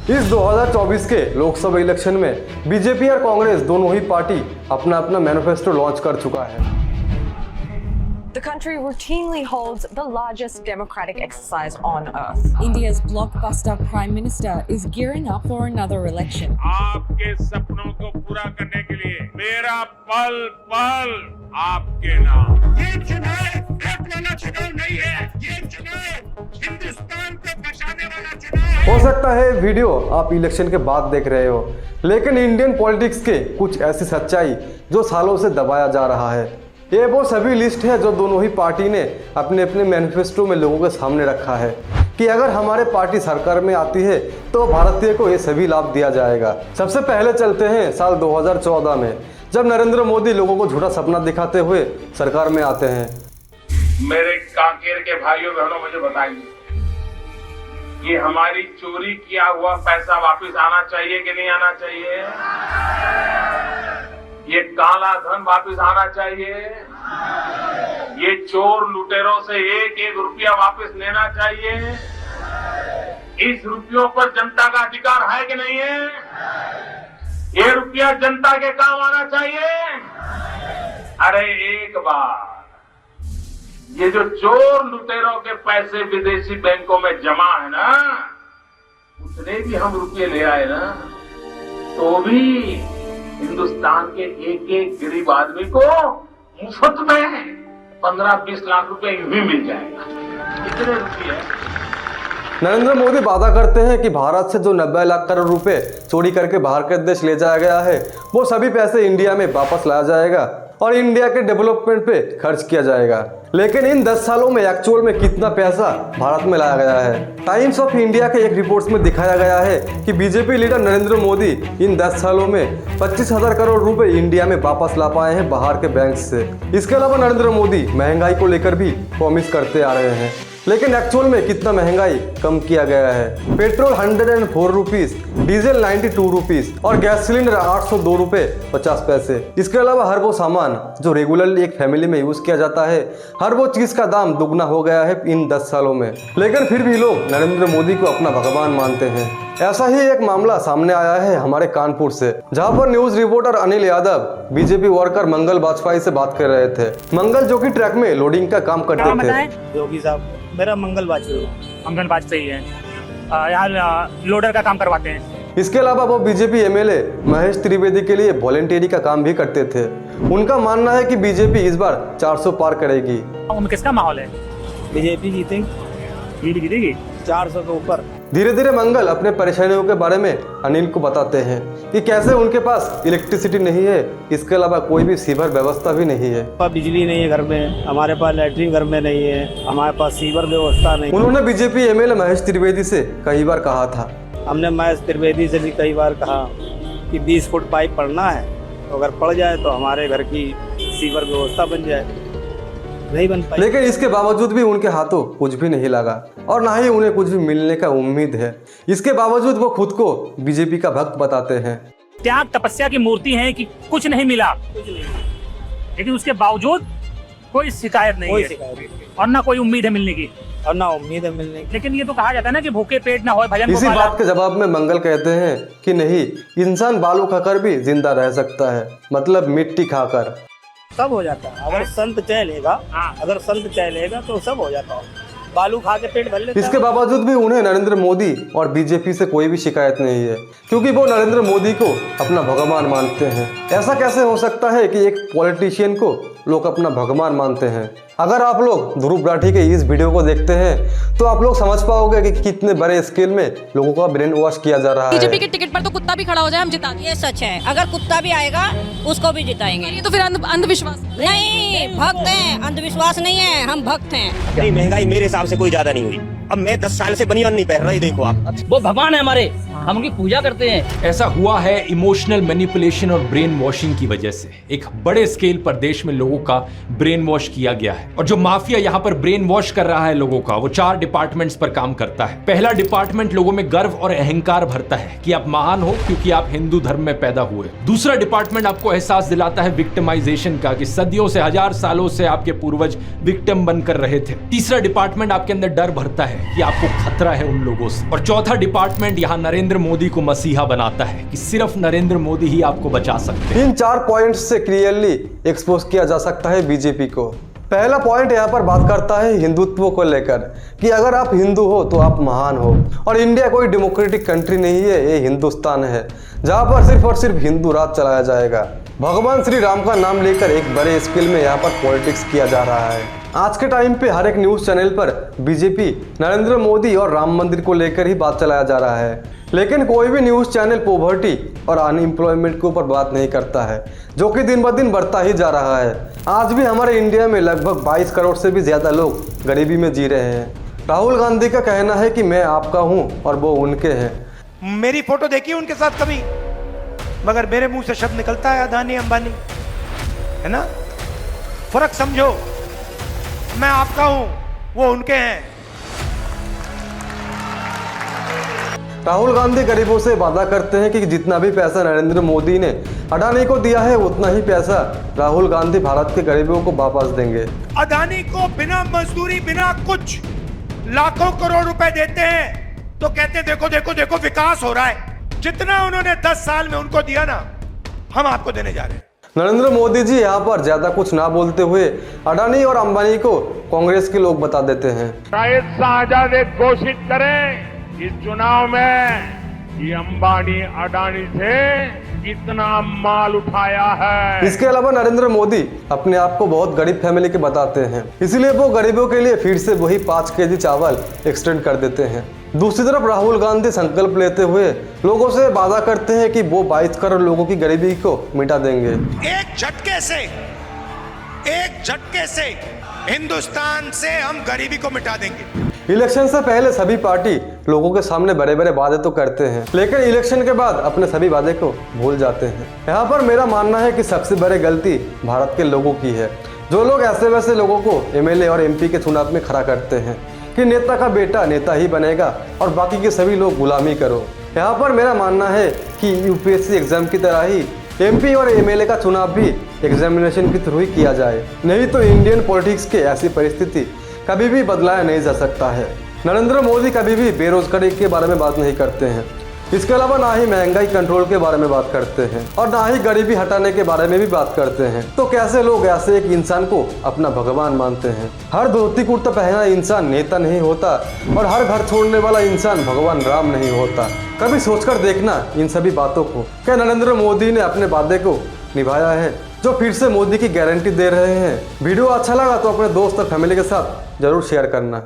इस 2024 के लोकसभा इलेक्शन में बीजेपी और कांग्रेस दोनों ही पार्टी अपना अपना मैनिफेस्टो लॉन्च कर चुका है। The country routinely holds the largest democratic exercise on earth. India's blockbuster Prime Minister is gearing up for another election. आपके सपनों को पूरा करने के लिए मेरा पल पल आपके नाम। ये चुनाव वाला चुनाव नहीं है, ये चुनाव हिंदुस्तान को बचाने वाला चुनाव है। हो सकता है वीडियो आप इलेक्शन के बाद देख रहे हो, लेकिन इंडियन पॉलिटिक्स के कुछ ऐसी सच्चाई जो सालों से दबाया जा रहा है। ये वो सभी लिस्ट है जो दोनों ही पार्टी ने अपने अपने मैनिफेस्टो में लोगों के सामने रखा है कि अगर हमारे पार्टी सरकार में आती है तो भारतीय को ये सभी लाभ दिया जाएगा। सबसे पहले चलते हैं साल 2014 में, जब नरेंद्र मोदी लोगों को झूठा सपना दिखाते हुए सरकार में आते हैं। मेरे कांकेर के भाइयों बहनों, मुझे बताइए कि हमारी चोरी किया हुआ पैसा वापस आना चाहिए कि नहीं आना चाहिए? ये काला धन वापस आना चाहिए? ये चोर लुटेरों से एक एक रुपया वापस लेना चाहिए? इस रुपयों पर जनता का अधिकार है कि नहीं है? ये रुपया जनता के काम आना चाहिए। अरे एक बार ये जो चोर लुटेरों के पैसे विदेशी बैंकों में जमा है ना, उतने भी हम रुपये ले आए ना, तो भी हिंदुस्तान के एक एक गरीब आदमी को मुफ्त में 15-20 लाख रुपए भी मिल जाएगा। कितने रुपये? नरेंद्र मोदी वादा करते हैं कि भारत से जो 90 लाख करोड़ रुपए चोरी करके बाहर के देश ले जाया गया है, वो सभी पैसे इंडिया में वापस लाया जाएगा और इंडिया के डेवलपमेंट पे खर्च किया जाएगा। लेकिन इन 10 सालों में एक्चुअल में कितना पैसा भारत में लाया गया है? टाइम्स ऑफ इंडिया के एक रिपोर्ट में दिखाया गया है कि बीजेपी लीडर नरेंद्र मोदी इन 10 सालों में 25,000 करोड़ रुपए इंडिया में वापस ला पाए हैं बाहर के बैंक से। इसके अलावा नरेंद्र मोदी महंगाई को लेकर भी प्रॉमिस करते आ रहे हैं, लेकिन एक्चुअल में कितना महंगाई कम किया गया है? पेट्रोल 104 रुपीज, डीजल 92 रुपीज और गैस सिलेंडर 802 रुपए 50 पैसे। इसके अलावा हर वो सामान जो रेगुलरली एक फैमिली में यूज किया जाता है, हर वो चीज का दाम दुगना हो गया है इन 10 सालों में। लेकिन फिर भी लोग नरेंद्र मोदी को अपना भगवान मानते हैं। ऐसा ही एक मामला सामने आया है हमारे कानपुर से, जहां पर news reporter Anil Yadav BJP worker Mangal Vajpayee से बात कर रहे थे। मंगल जो कि ट्रक में लोडिंग का काम करते थे। योगी साहब, मेरा मंगल वाजपेयी है, यहाँ लोडर का काम करवाते हैं। इसके अलावा वो बीजेपी एमएलए महेश त्रिवेदी के लिए वॉलंटियरी का काम भी करते थे। उनका मानना है कि बीजेपी इस बार 400 पार करेगी। किसका माहौल है? बीजेपी जीतेगी 400 के ऊपर। धीरे धीरे मंगल अपने परेशानियों के बारे में अनिल को बताते हैं कि कैसे उनके पास इलेक्ट्रिसिटी नहीं है, इसके अलावा कोई भी सीवर व्यवस्था भी नहीं है। बिजली नहीं है घर में, हमारे पास लैट्रिन घर में नहीं है, हमारे पास सीवर व्यवस्था नहीं। उन्होंने बीजेपी एमएलए महेश त्रिवेदी से कई बार कहा था। हमने महेश त्रिवेदी से भी कई बार कहा कि 20 फुट पाइप पड़ना है, तो अगर पड़ जाए तो हमारे घर की सीवर व्यवस्था बन जाए, नहीं बन पाई। लेकिन इसके बावजूद भी उनके हाथों कुछ भी नहीं लगा और ना ही उन्हें कुछ भी मिलने का उम्मीद है। इसके बावजूद वो खुद को बीजेपी का भक्त बताते हैं। त्याग तपस्या की मूर्ति है कि कुछ नहीं मिला, लेकिन उसके बावजूद कोई शिकायत नहीं है और ना कोई उम्मीद है मिलने की, और ना उम्मीद है मिलने की। लेकिन ये तो कहा जाता है ना कि भूखे पेट ना हो भजन। इसी बात के जवाब में मंगल कहते हैं कि नहीं, इंसान बालू खाकर भी जिंदा रह सकता है, मतलब मिट्टी खाकर। सब हो जाता है अगर संत चलेगा, अगर संत चलेगा तो सब हो जाता है। बालू खा के पेट भर लेता है। इसके बावजूद भी उन्हें नरेंद्र मोदी और बीजेपी से कोई भी शिकायत नहीं है, क्योंकि वो नरेंद्र मोदी को अपना भगवान मानते हैं। ऐसा कैसे हो सकता है कि एक पॉलिटिशियन को लोग अपना भगवान मानते हैं? अगर आप लोग ध्रुव राठी के इस वीडियो को देखते हैं तो आप लोग समझ पाओगे कि कितने बड़े स्केल में लोगों का ब्रेन वॉश किया जा रहा है। बीजेपी के टिकट पर तो कुत्ता भी खड़ा हो जाए हम जिता देंगे। ये सच है, अगर कुत्ता भी आएगा उसको भी जिताएंगे। ये तो फिर अंधविश्वास नहीं, भक्त हैं, अंधविश्वास नहीं है, हम भक्त हैं। महंगाई मेरे हिसाब से कोई ज्यादा नहीं हुई। अब मैं 10 साल से बनियान नहीं पहन रही, देखो आप। वो भगवान है हमारे, हम उनकी पूजा करते हैं। ऐसा हुआ है इमोशनल मैनिपुलेशन और ब्रेन वॉशिंग की वजह से। एक बड़े स्केल पर देश में लोगों का ब्रेन वॉश किया गया है, और जो माफिया यहाँ पर ब्रेन वॉश कर रहा है लोगों का, वो 4 डिपार्टमेंट्स पर काम करता है। पहला डिपार्टमेंट लोगों में गर्व और अहंकार भरता है कि आप महान हो क्योंकि आप हिंदू धर्म में पैदा हुए। दूसरा डिपार्टमेंट आपको एहसास दिलाता है विक्टिमाइजेशन का, कि सदियों से, 1000 सालों से आपके पूर्वज विक्टिम बनकर रहे थे। तीसरा डिपार्टमेंट आपके अंदर डर भरता है कि आपको खतरा है उन लोगों से। और चौथा डिपार्टमेंट यहाँ नरेंद्र नरेंद्र मोदी को मसीहा बनाता है कि सिर्फ नरेंद्र मोदी ही आपको बचा सकते हैं। इन 4 पॉइंट्स से क्लियरली एक्सपोज किया जा सकता है बीजेपी को। पहला पॉइंट यहाँ पर बात करता है हिंदुत्व को लेकर कि अगर आप हिंदू हो तो आप महान हो, और इंडिया कोई डेमोक्रेटिक कंट्री नहीं है, ये हिंदुस्तान है जहाँ पर सिर्फ और सिर्फ हिंदू राज चलाया जाएगा। भगवान श्री राम का नाम लेकर एक बड़े स्केल में यहाँ पर पॉलिटिक्स किया जा रहा है। आज के टाइम पे हर एक न्यूज़ चैनल पर बीजेपी, नरेंद्र मोदी और राम मंदिर को लेकर ही बात चलाया जा रहा है, लेकिन कोई भी न्यूज़ चैनल पॉवर्टी और अनएम्प्लॉयमेंट के ऊपर बात नहीं करता है, जो कि दिन ब दिन बढ़ता ही जा रहा है। आज भी हमारे इंडिया में लगभग 22 करोड़ से भी ज़्यादा लोग गरीबी में जी रहे हैं। राहुल गांधी का कहना है कि मैं आपका हूँ और वो उनके हैं। मेरी फोटो देखी उनके साथ कभी, मगर मेरे मुंह से शब्द निकलता है अदानी अंबानी, है ना? फर्क समझो, मैं आपका हूं, वो उनके हैं। राहुल गांधी गरीबों से वादा करते हैं कि जितना भी पैसा नरेंद्र मोदी ने अडानी को दिया है उतना ही पैसा राहुल गांधी भारत के गरीबों को वापस देंगे। अदानी को बिना मजदूरी, बिना कुछ लाखों करोड़ रुपए देते हैं तो कहते देखो देखो देखो विकास हो रहा है। जितना उन्होंने 10 साल में उनको दिया ना, हम आपको देने जा रहे हैं। नरेंद्र मोदी जी यहाँ पर ज्यादा कुछ ना बोलते हुए अडानी और अंबानी को कांग्रेस के लोग बता देते हैं। शायद शाहजहां घोषित करें इस चुनाव में कि अंबानी अडानी से कितना माल उठाया है। इसके अलावा नरेंद्र मोदी अपने आप को बहुत गरीब फैमिली के बताते हैं, इसलिए वो गरीबों के लिए फिर से वही 5 केजी चावल एक्सटेंड कर देते हैं। दूसरी तरफ राहुल गांधी संकल्प लेते हुए लोगों से वादा करते हैं कि वो 22 करोड़ लोगों की गरीबी को मिटा देंगे। एक झटके से हिंदुस्तान से हम गरीबी को मिटा देंगे। इलेक्शन से पहले सभी पार्टी लोगों के सामने बड़े बड़े वादे तो करते हैं, लेकिन इलेक्शन के बाद अपने सभी वादे को भूल जाते हैं। यहाँ पर मेरा मानना है कि सबसे बड़ी गलती भारत के लोगों की है, जो लोग ऐसे वैसे लोगों को एमएलए और एमपी के चुनाव में खड़ा करते हैं कि नेता का बेटा नेता ही बनेगा और बाकी के सभी लोग गुलामी करो। यहाँ पर मेरा मानना है कि यूपीएससी एग्जाम की तरह ही एमपी और एमएलए का चुनाव भी एग्जामिनेशन के थ्रू ही किया जाए, नहीं तो इंडियन पॉलिटिक्स की ऐसी परिस्थिति कभी भी बदलाया नहीं जा सकता है। नरेंद्र मोदी कभी भी बेरोजगारी के बारे में बात नहीं करते हैं, इसके अलावा ना ही महंगाई कंट्रोल के बारे में बात करते हैं और ना ही गरीबी हटाने के बारे में भी बात करते हैं। तो कैसे लोग ऐसे एक इंसान को अपना भगवान मानते हैं? हर धोती कुर्ता पहना इंसान नेता नहीं होता और हर घर छोड़ने वाला इंसान भगवान राम नहीं होता। कभी सोचकर देखना इन सभी बातों को, क्या नरेंद्र मोदी ने अपने वादे को निभाया है जो फिर से मोदी की गारंटी दे रहे हैं? वीडियो अच्छा लगा तो अपने दोस्त और फैमिली के साथ जरूर शेयर करना।